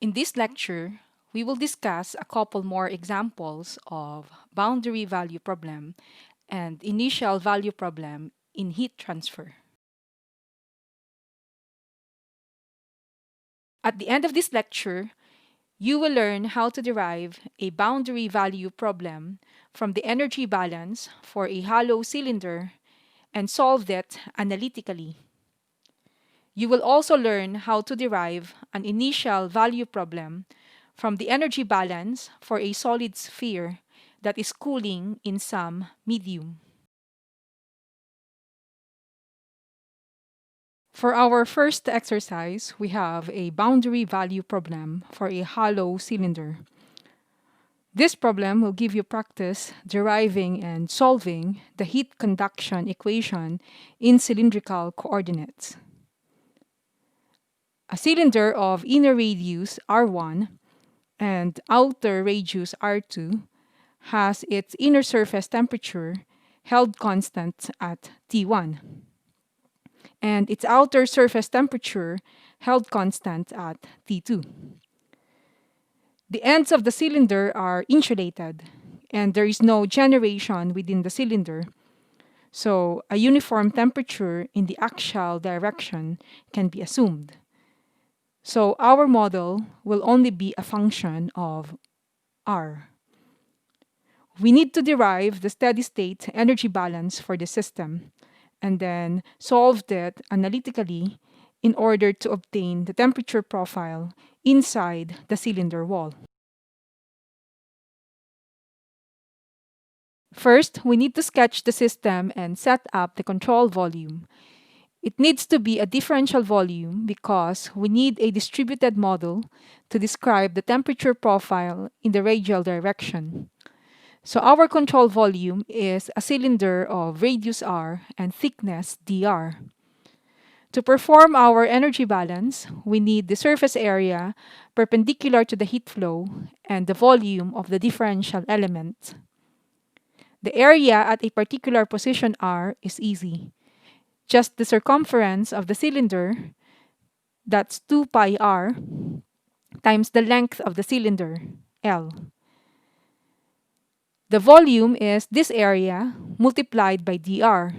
In this lecture, we will discuss a couple more examples of boundary value problem and initial value problem in heat transfer. At the end of this lecture, you will learn how to derive a boundary value problem from the energy balance for a hollow cylinder and solve it analytically. You will also learn how to derive an initial value problem from the energy balance for a solid sphere that is cooling in some medium. For our first exercise, we have a boundary value problem for a hollow cylinder. This problem will give you practice deriving and solving the heat conduction equation in cylindrical coordinates. A cylinder of inner radius R1 and outer radius R2 has its inner surface temperature held constant at T1 and its outer surface temperature held constant at T2. The ends of the cylinder are insulated and there is no generation within the cylinder, so a uniform temperature in the axial direction can be assumed. So our model will only be a function of R. We need to derive the steady state energy balance for the system and then solve it analytically in order to obtain the temperature profile inside the cylinder wall. First, we need to sketch the system and set up the control volume. It needs to be a differential volume because we need a distributed model to describe the temperature profile in the radial direction. So our control volume is a cylinder of radius r and thickness dr. To perform our energy balance, we need the surface area perpendicular to the heat flow and the volume of the differential element. The area at a particular position r is easy. Just the circumference of the cylinder, that's 2 pi r, times the length of the cylinder, L. The volume is this area multiplied by dr.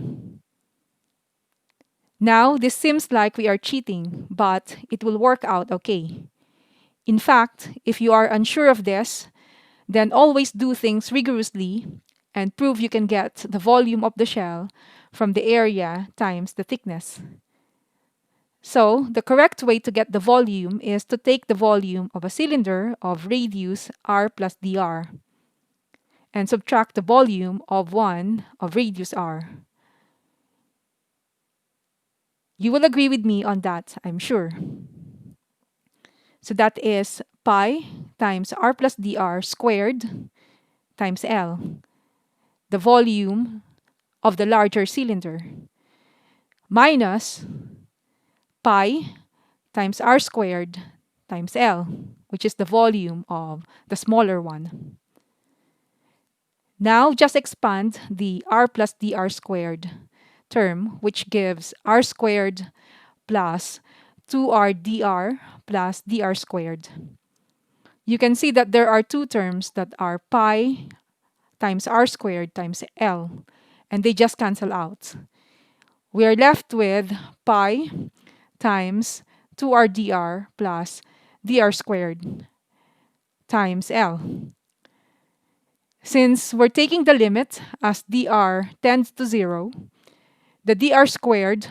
Now, this seems like we are cheating, but it will work out okay. In fact, if you are unsure of this, then always do things rigorously and prove you can get the volume of the shell from the area times the thickness. So, the correct way to get the volume is to take the volume of a cylinder of radius r plus dr and subtract the volume of one of radius r. You will agree with me on that, I'm sure. So that is pi times r plus dr squared times L, the volume of the larger cylinder, minus pi times r squared times L, which is the volume of the smaller one. Now just expand the r plus dr squared term, which gives r squared plus 2r dr plus dr squared. You can see that there are two terms that are pi times r squared times L, and they just cancel out. We are left with pi times 2r dr plus dr squared times L. Since we're taking the limit as dr tends to 0, the dr squared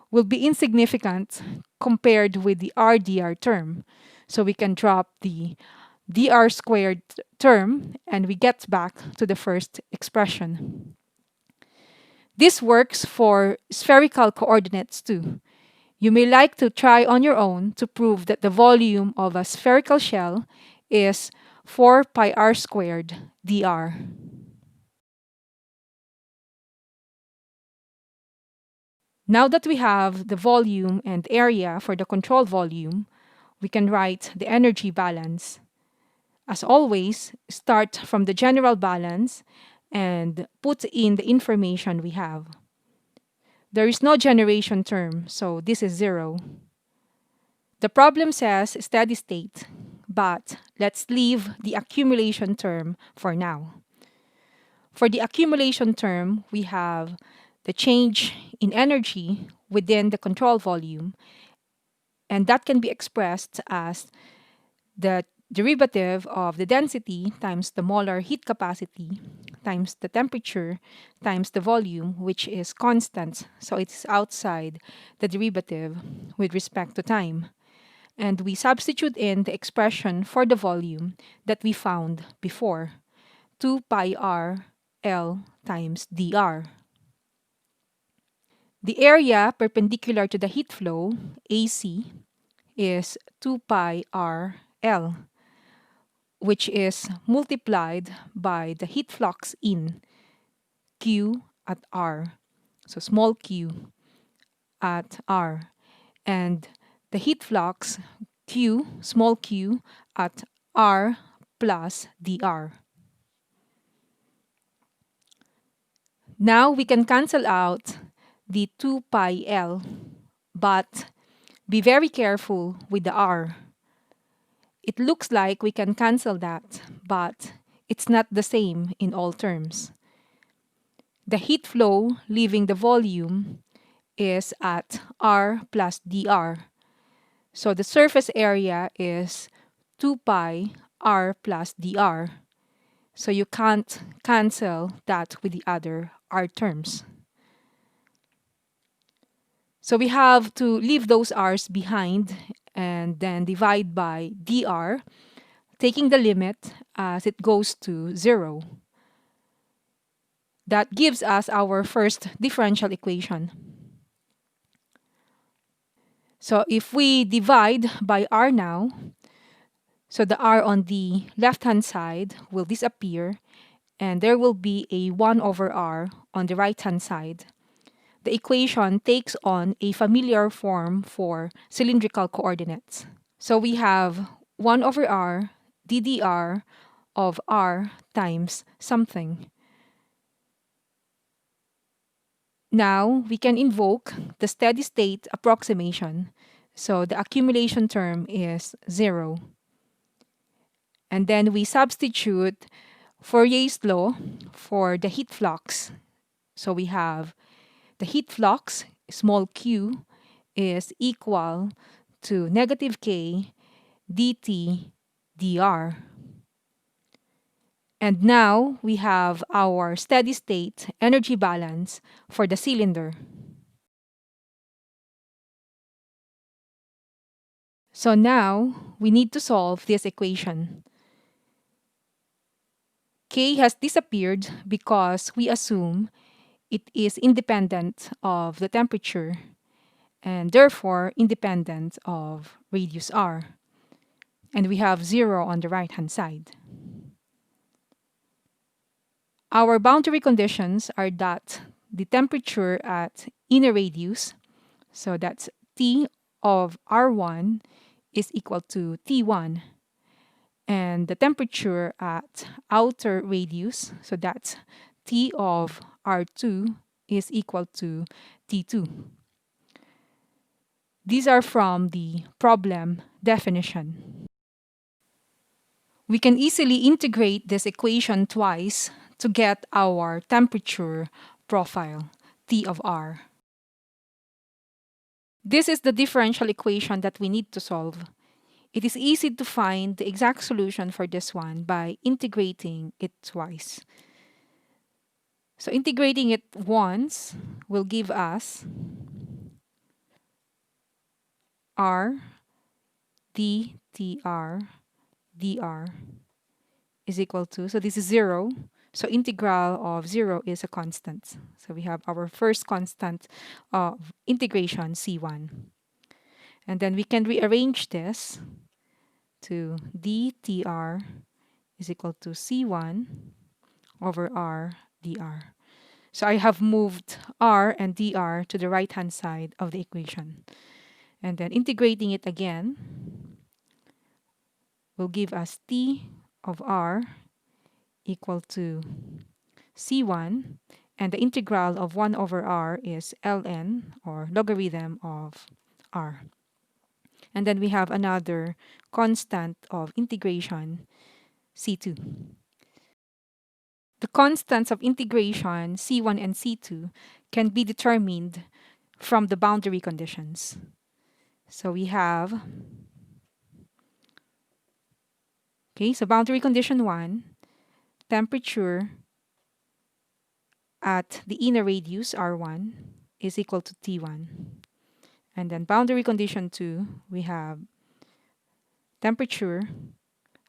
will be insignificant compared with the r dr term. So we can drop the dr squared term and we get back to the first expression. This works for spherical coordinates too. You may like to try on your own to prove that the volume of a spherical shell is 4 pi r squared dr. Now that we have the volume and area for the control volume, we can write the energy balance. As always, start from the general balance and put in the information we have. There is no generation term, so this is 0. The problem says steady state. but let's leave the accumulation term for now. For the accumulation term, we have the change in energy within the control volume, and that can be expressed as the derivative of the density times the molar heat capacity times the temperature times the volume, which is constant. So it's outside the derivative with respect to time. And we substitute in the expression for the volume that we found before, 2 pi r L times dr. The area perpendicular to the heat flow, AC, is 2 pi r L, which is multiplied by the heat flux in, Q at R. So small q at R. And the heat flux, Q, small q, at R plus dr. Now we can cancel out the 2 pi L, but be very careful with the R. It looks like we can cancel that, but it's not the same in all terms. The heat flow leaving the volume is at R plus dr. So the surface area is 2 pi R plus dr. So you can't cancel that with the other R terms. So we have to leave those R's behind and then divide by dr, taking the limit as it goes to 0. That gives us our first differential equation. So if we divide by R now, so the R on the left-hand side will disappear, and there will be a 1 over R on the right-hand side. The equation takes on a familiar form for cylindrical coordinates. So we have 1 over R ddr of R times something. Now we can invoke the steady state approximation. So the accumulation term is 0. And then we substitute Fourier's law for the heat flux. So we have the heat flux, small q, is equal to negative k dt dr. And now we have our steady state energy balance for the cylinder. So now we need to solve this equation. K has disappeared because we assume it is independent of the temperature and therefore independent of radius r. And we have 0 on the right-hand side. Our boundary conditions are that the temperature at inner radius, so that's T of R1, is equal to T1. And the temperature at outer radius, so that's T of R2, is equal to T2. These are from the problem definition. We can easily integrate this equation twice to get our temperature profile, T of R. This is the differential equation that we need to solve. It is easy to find the exact solution for this one by integrating it twice. So integrating it once will give us R dtr dr is equal to, so this is 0. So integral of 0 is a constant. So we have our first constant of integration, C1. And then we can rearrange this to dtr is equal to C1 over R dr. So I have moved R and dr to the right-hand side of the equation. And then integrating it again will give us T of R equal to C1, and the integral of 1 over R is ln, or logarithm of R. And then we have another constant of integration, C2. The constants of integration, C1 and C2, can be determined from the boundary conditions. So we have, okay, so boundary condition 1, temperature at the inner radius R1 is equal to T1. And then boundary condition 2, we have temperature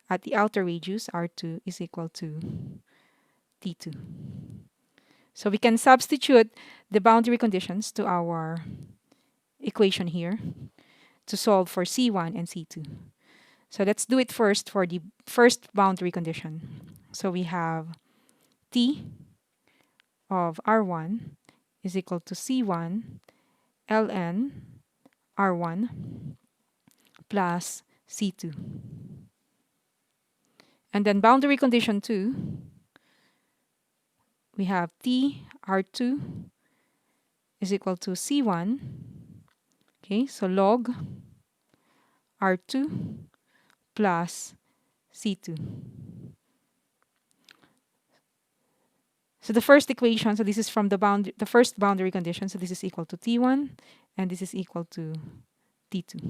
at the outer radius R2 is equal to T2. So we can substitute the boundary conditions to our equation here to solve for C1 and C2. So let's do it first for the first boundary condition. So we have T of R1 is equal to C1 ln R1 plus C2. And then boundary condition 2, we have T R2 is equal to C1. Okay, so log R2 plus C2. So the first equation, so this is from the first boundary condition, so this is equal to T1 and this is equal to T2.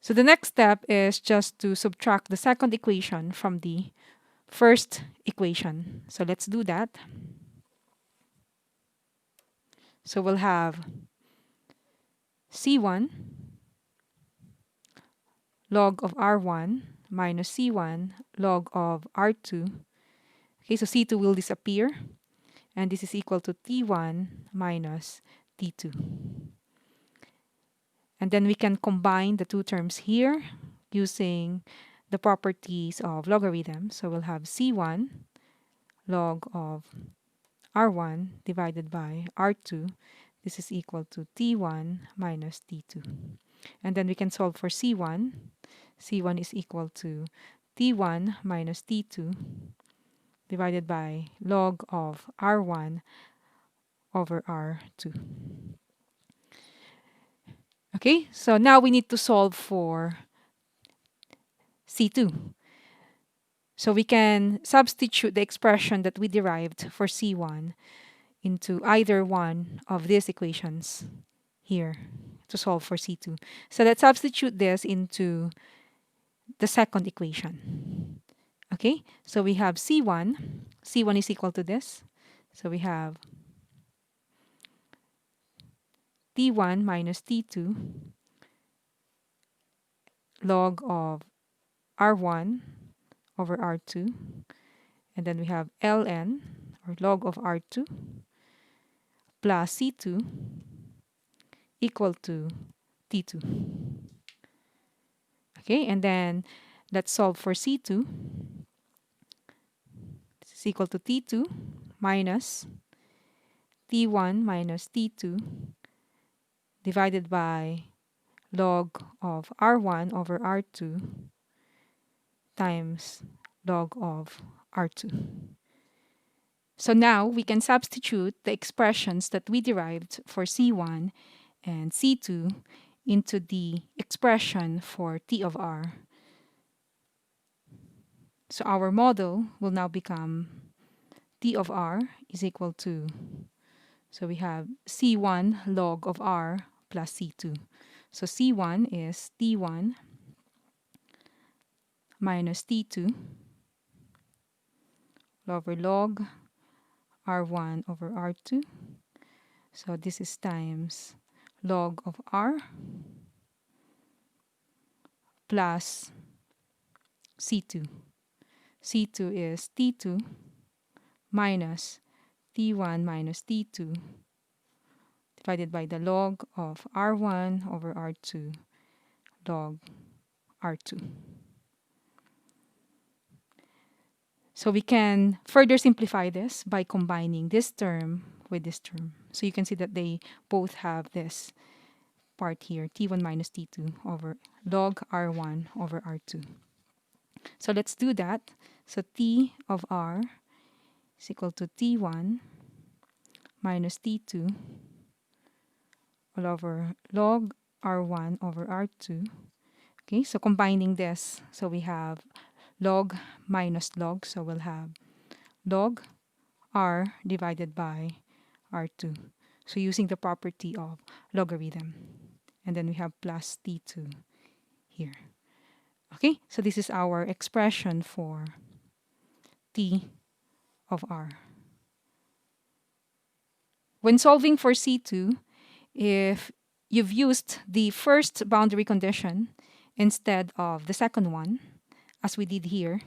So the next step is just to subtract the second equation from the first equation. So let's do that. So we'll have C1 log of R1 minus C1 log of R2. Okay, so C2 will disappear. And this is equal to T1 minus T2. And then we can combine the two terms here using the properties of logarithm. So we'll have C1 log of R1 divided by R2. This is equal to T1 minus T2. And then we can solve for C1. C1 is equal to T1 minus T2 divided by log of R1 over R2. Okay, so now we need to solve for C2. So we can substitute the expression that we derived for C1 into either one of these equations here to solve for C2. So let's substitute this into the second equation. Okay, so we have C1. C1 is equal to this. So we have T1 minus T2 log of R1 over R2. And then we have ln, or log of R2, plus C2 equal to T2. Okay, and then let's solve for C2. This is equal to T2 minus T1 minus T2 divided by log of R1 over R2 times log of R2. So now we can substitute the expressions that we derived for C1 and C2 into the expression for T of R. So our model will now become T of R is equal to, so we have C1 log of R plus C2. So C1 is T1 minus T2 over log R1 over R2. So this is times log of R plus C2. C2 is T2 minus T1 minus T2 divided by the log of R1 over R2 log R2. So we can further simplify this by combining this term with this term. So you can see that they both have this part here, T1 minus T2 over log R1 over R2. So let's do that. So T of R is equal to T1 minus T2 all over log R1 over R2. Okay, so combining this, so we have log minus log, so we'll have log R divided by R2. So using the property of logarithm. And then we have plus T2 here. Okay, so this is our expression for T of R. When solving for C2, if you've used the first boundary condition instead of the second one, as we did here,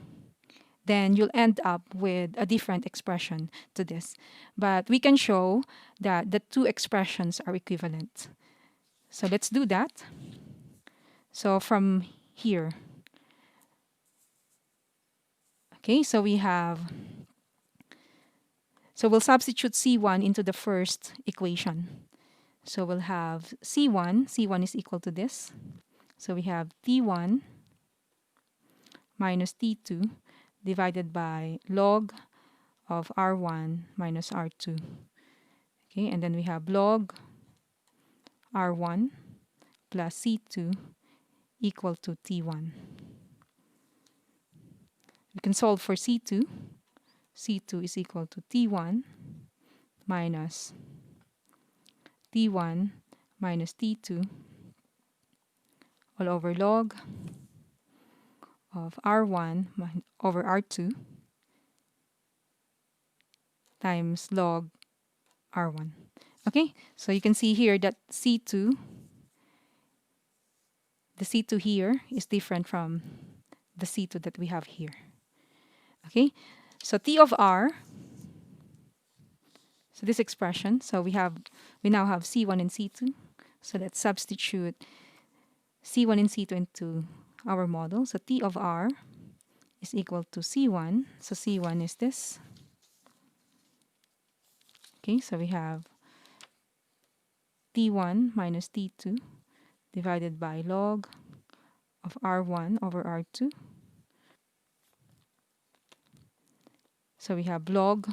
then you'll end up with a different expression to this. But we can show that the two expressions are equivalent. So let's do that. So from here, okay, so we'll substitute C1 into the first equation. So we'll have C1 is equal to this. So we have T1 minus T2 divided by log of R1 minus R2. Okay, and then we have log R1 plus C2 equal to T1. We can solve for C2. C2 is equal to T1 minus T1 minus T2 all over log of R1 over R2 times log R1. Okay, so you can see here that C2, the C2 here is different from the C2 that we have here. Okay, so T of R, so this expression, so we now have C1 and C2. So let's substitute C1 and C2 into our model. So T of R is equal to C1. So C1 is this. Okay, so we have T1 minus T2 divided by log of R1 over R2. So we have log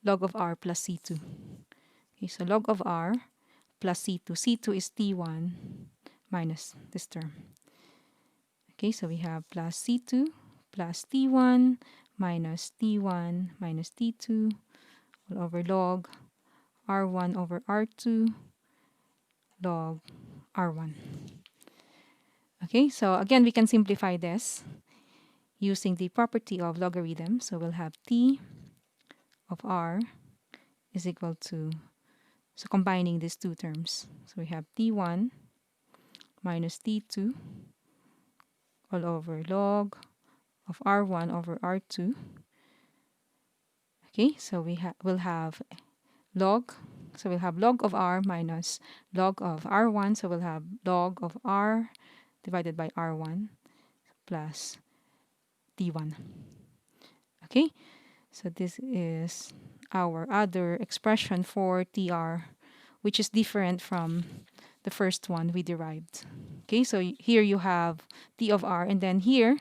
of R plus C2. Okay, so log of R plus C2. C2 is T1 minus this term. Okay, so we have plus C2 plus T1 minus T1 minus T2 all over log R1 over R2 log R1. Okay, so again, we can simplify this using the property of logarithm. So we'll have T of R is equal to, so combining these two terms. So we have T1 minus T2 all over log of R1 over R2. Okay, so we'll have log. So we'll have log of R minus log of R1. So we'll have log of R divided by R1 plus T1. Okay, so this is our other expression for TR, which is different from the first one we derived. Okay, so here you have T of R, and then here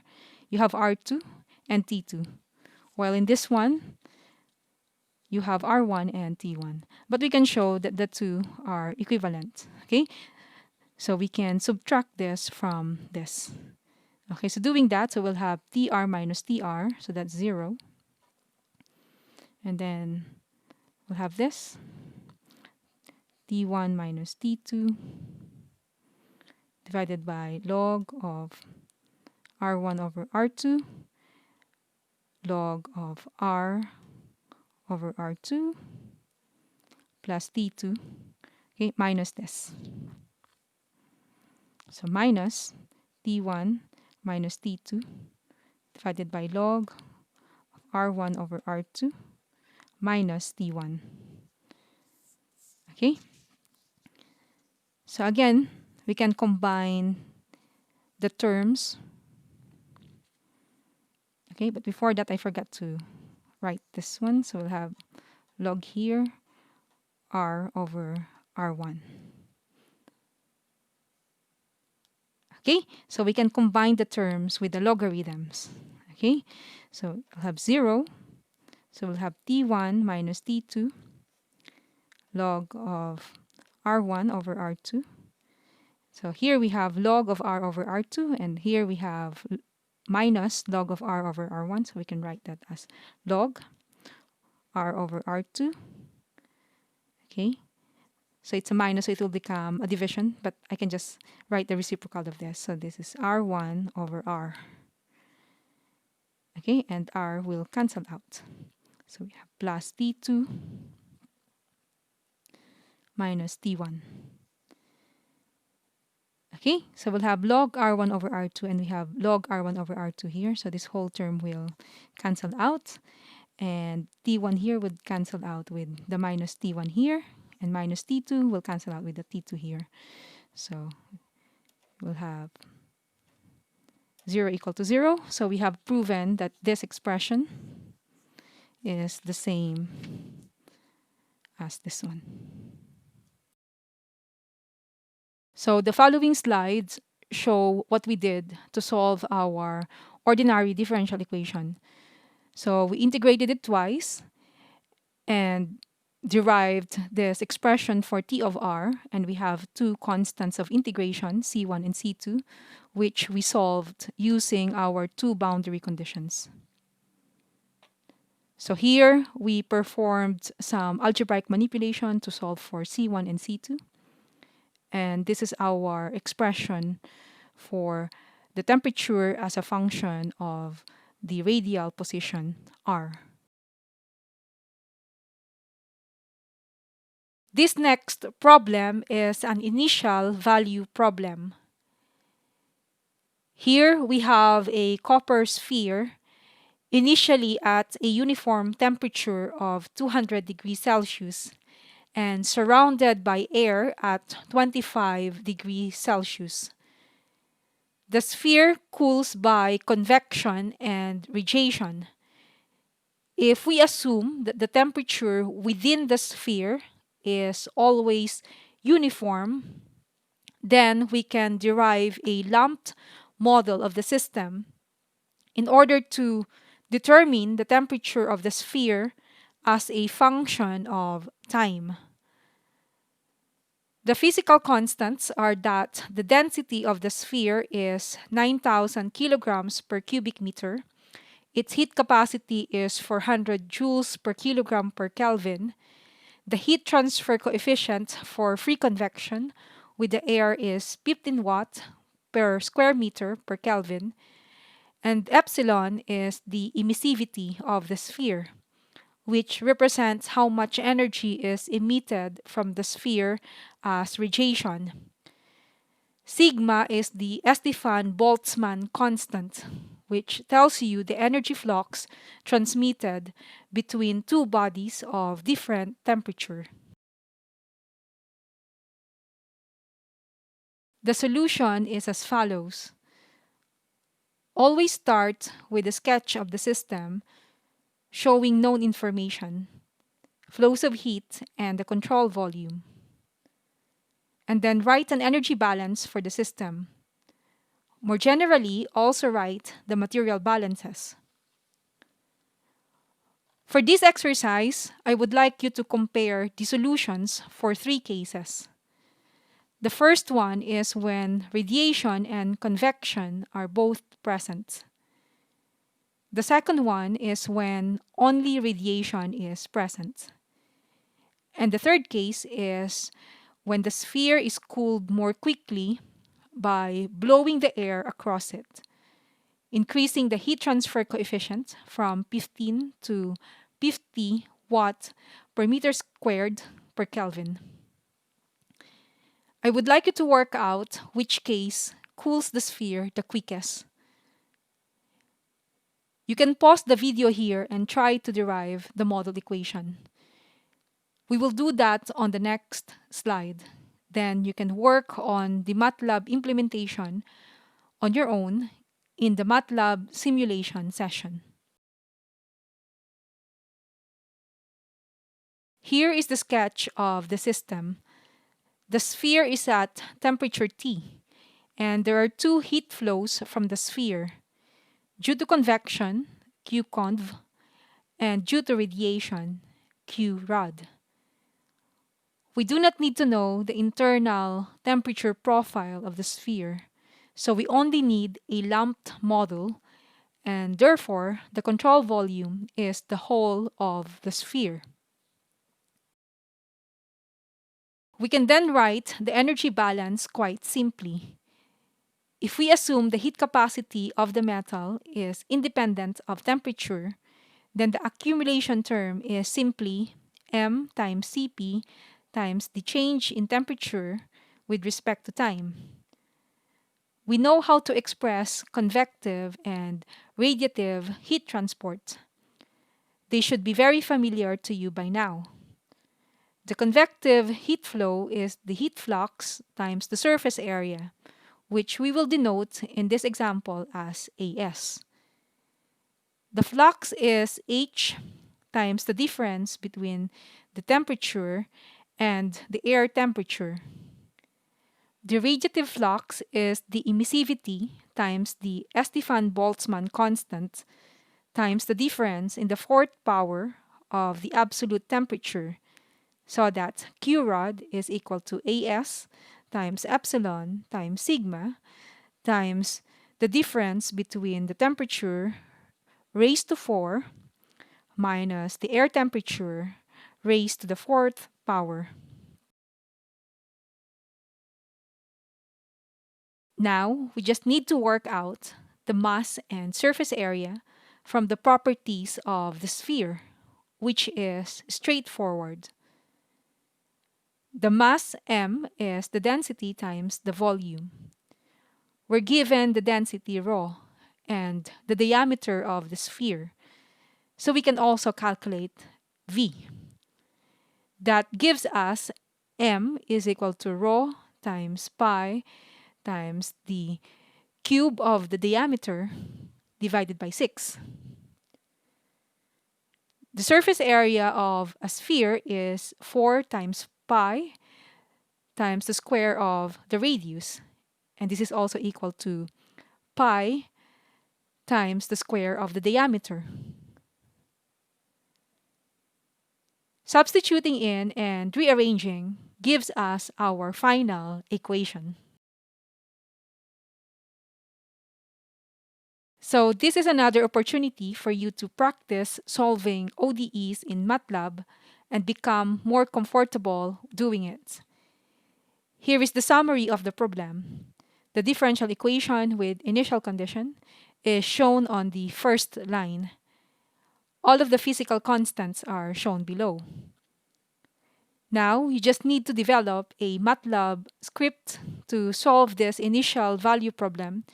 you have R2 and T2. While in this one, you have R1 and T1. But we can show that the two are equivalent. Okay, so we can subtract this from this. Okay, so doing that, so we'll have TR minus TR, so that's 0. And then we'll have this, T1 minus T2 divided by log of R1 over R2 log of R over R2 plus T2, okay, minus this. So minus T1 minus T2 divided by log of R1 over R2 minus T1. Okay? So again, we can combine the terms. Okay, but before that, I forgot to write this one. So we'll have log here, R over R1. Okay, so we can combine the terms with the logarithms. Okay, so we'll have 0. So we'll have T1 minus T2 log of R1 over R2. So here we have log of R over R2, and here we have minus log of R over R1. So we can write that as log R over R2. Okay. So it's a minus, so it will become a division, but I can just write the reciprocal of this. So this is R1 over R. Okay, and R will cancel out. So we have plus T2 minus T1. Okay, so we'll have log R1 over R2, and we have log R1 over R2 here. So this whole term will cancel out, and T1 here would cancel out with the minus T1 here, and minus T2 will cancel out with the T2 here. So we'll have 0 equal to 0. So we have proven that this expression is the same as this one. So the following slides show what we did to solve our ordinary differential equation. So we integrated it twice and derived this expression for T of R, and we have two constants of integration, C1 and C2, which we solved using our two boundary conditions. So here we performed some algebraic manipulation to solve for C1 and C2. And this is our expression for the temperature as a function of the radial position R. This next problem is an initial value problem. Here we have a copper sphere initially at a uniform temperature of 200 degrees Celsius and surrounded by air at 25 degrees Celsius. The sphere cools by convection and radiation. If we assume that the temperature within the sphere is always uniform, then we can derive a lumped model of the system in order to determine the temperature of the sphere as a function of time. The physical constants are that the density of the sphere is 9,000 kilograms per cubic meter. Its heat capacity is 400 joules per kilogram per Kelvin. The heat transfer coefficient for free convection with the air is 15 watt per square meter per Kelvin. And epsilon is the emissivity of the sphere, which represents how much energy is emitted from the sphere as radiation. Sigma is the Estefan-Boltzmann constant, which tells you the energy flux transmitted between two bodies of different temperature. The solution is as follows. Always start with a sketch of the system showing known information, flows of heat, and the control volume. And then write an energy balance for the system. More generally, also write the material balances. For this exercise, I would like you to compare the solutions for three cases. The first one is when radiation and convection are both present. The second one is when only radiation is present. And the third case is when the sphere is cooled more quickly by blowing the air across it, increasing the heat transfer coefficient from 15 to 50 watt per meter squared per Kelvin. I would like you to work out which case cools the sphere the quickest. You can pause the video here and try to derive the model equation. We will do that on the next slide. Then you can work on the MATLAB implementation on your own in the MATLAB simulation session. Here is the sketch of the system. The sphere is at temperature T, and there are two heat flows from the sphere. Due to convection, Q conv, and due to radiation, Q rad. We do not need to know the internal temperature profile of the sphere, so we only need a lumped model, and therefore the control volume is the whole of the sphere. We can then write the energy balance quite simply. If we assume the heat capacity of the metal is independent of temperature, then the accumulation term is simply m times Cp times the change in temperature with respect to time. We know how to express convective and radiative heat transport. They should be very familiar to you by now. The convective heat flow is the heat flux times the surface area, which we will denote in this example as AS. The flux is H times the difference between the temperature and the air temperature. The radiative flux is the emissivity times the Stefan-Boltzmann constant times the difference in the fourth power of the absolute temperature, so that Q rod is equal to AS times epsilon times sigma times the difference between the temperature raised to 4 minus the air temperature raised to the fourth power. Now, we just need to work out the mass and surface area from the properties of the sphere, which is straightforward. The mass m is the density times the volume. We're given the density ρ and the diameter of the sphere, so we can also calculate v. That gives us m is equal to ρ times pi times the cube of the diameter divided by 6. The surface area of a sphere is 4 times pi times the square of the radius, and this is also equal to pi times the square of the diameter. Substituting in and rearranging gives us our final equation. So this is another opportunity for you to practice solving ODEs in MATLAB and become more comfortable doing it. Here is the summary of the problem. The differential equation with initial condition is shown on the first line. All of the physical constants are shown below. Now, you just need to develop a MATLAB script to solve this initial value problem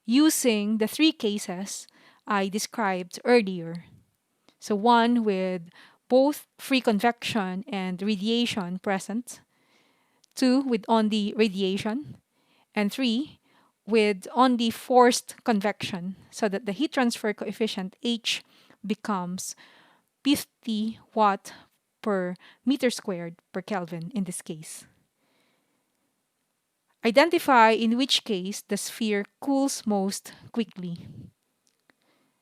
using the 3 cases I described earlier. So one with both free convection and radiation present, 2 with only radiation, and 3 with only forced convection, so that the heat transfer coefficient H becomes 50 watt per meter squared per Kelvin in this case. Identify in which case the sphere cools most quickly.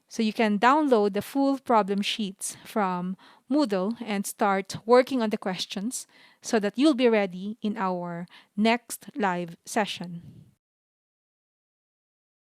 So you can download the full problem sheets from Moodle and start working on the questions so that you'll be ready in our next live session.